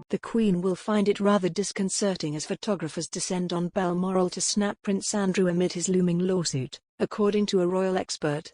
The Queen will find it rather disconcerting as photographers descend on Balmoral to snap Prince Andrew amid his looming lawsuit, according to a royal expert.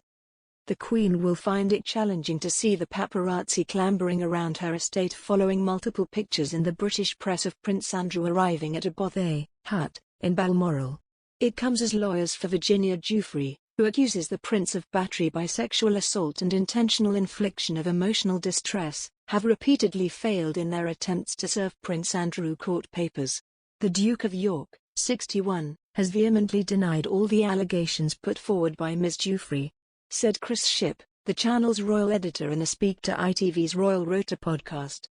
The Queen will find it challenging to see the paparazzi clambering around her estate following multiple pictures in the British press of Prince Andrew arriving at a Bothay hut in Balmoral. It comes as lawyers for Virginia Giuffre, who accuses the Prince of battery by sexual assault and intentional infliction of emotional distress, have repeatedly failed in their attempts to serve Prince Andrew court papers. The Duke of York, 61, has vehemently denied all the allegations put forward by Ms. Giuffre, said Chris Shipp, the channel's royal editor in a Speak to ITV's Royal Rota podcast.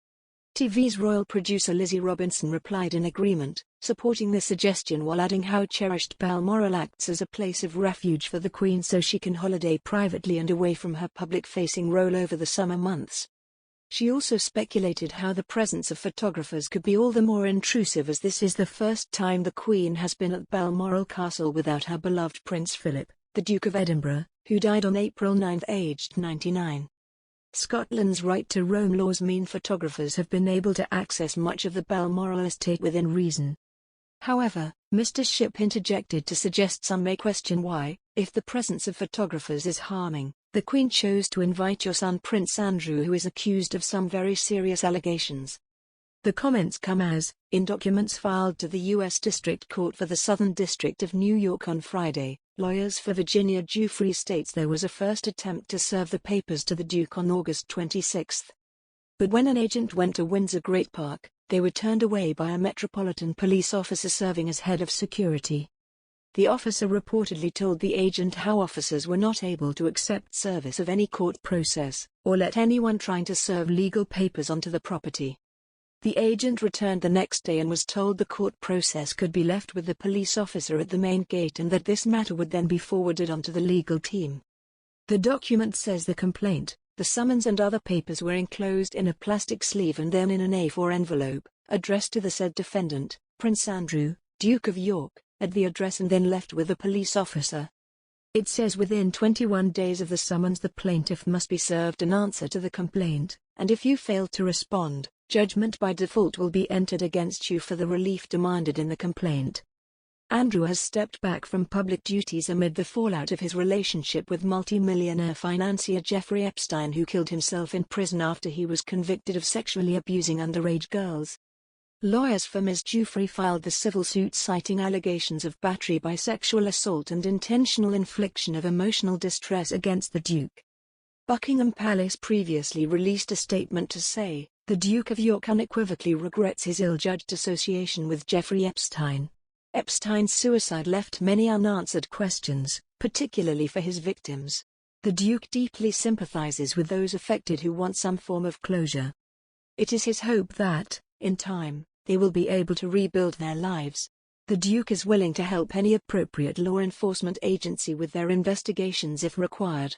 TV's royal producer Lizzie Robinson replied in agreement, supporting the suggestion while adding how cherished Balmoral acts as a place of refuge for the Queen so she can holiday privately and away from her public-facing role over the summer months. She also speculated how the presence of photographers could be all the more intrusive as this is the first time the Queen has been at Balmoral Castle without her beloved Prince Philip, the Duke of Edinburgh, who died on April 9 aged 99. Scotland's right to roam laws mean photographers have been able to access much of the Balmoral estate within reason. However, Mr. Shipp interjected to suggest some may question why, if the presence of photographers is harming, the Queen chose to invite your son Prince Andrew, who is accused of some very serious allegations. The comments come as, in documents filed to the U.S. District Court for the Southern District of New York on Friday, lawyers for Virginia Giuffre states there was a first attempt to serve the papers to the Duke on August 26. But when an agent went to Windsor Great Park, they were turned away by a Metropolitan Police officer serving as head of security. The officer reportedly told the agent how officers were not able to accept service of any court process, or let anyone trying to serve legal papers onto the property. The agent returned the next day and was told the court process could be left with the police officer at the main gate and that this matter would then be forwarded onto the legal team. The document says the complaint, the summons and other papers were enclosed in a plastic sleeve and then in an A4 envelope, addressed to the said defendant, Prince Andrew, Duke of York, at the address and then left with a police officer. It says within 21 days of the summons the plaintiff must be served an answer to the complaint, and if you fail to respond, judgment by default will be entered against you for the relief demanded in the complaint. Andrew has stepped back from public duties amid the fallout of his relationship with multi-millionaire financier Jeffrey Epstein, who killed himself in prison after he was convicted of sexually abusing underage girls. Lawyers for Ms. Giuffre filed the civil suit citing allegations of battery by sexual assault and intentional infliction of emotional distress against the Duke. Buckingham Palace previously released a statement to say, the Duke of York unequivocally regrets his ill-judged association with Jeffrey Epstein. Epstein's suicide left many unanswered questions, particularly for his victims. The Duke deeply sympathizes with those affected who want some form of closure. It is his hope that, in time, they will be able to rebuild their lives. The Duke is willing to help any appropriate law enforcement agency with their investigations if required.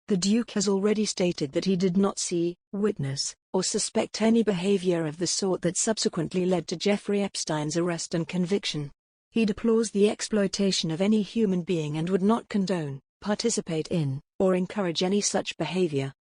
The Duke has already stated that he did not see, witness, or suspect any behavior of the sort that subsequently led to Jeffrey Epstein's arrest and conviction. He deplores the exploitation of any human being and would not condone, participate in, or encourage any such behavior.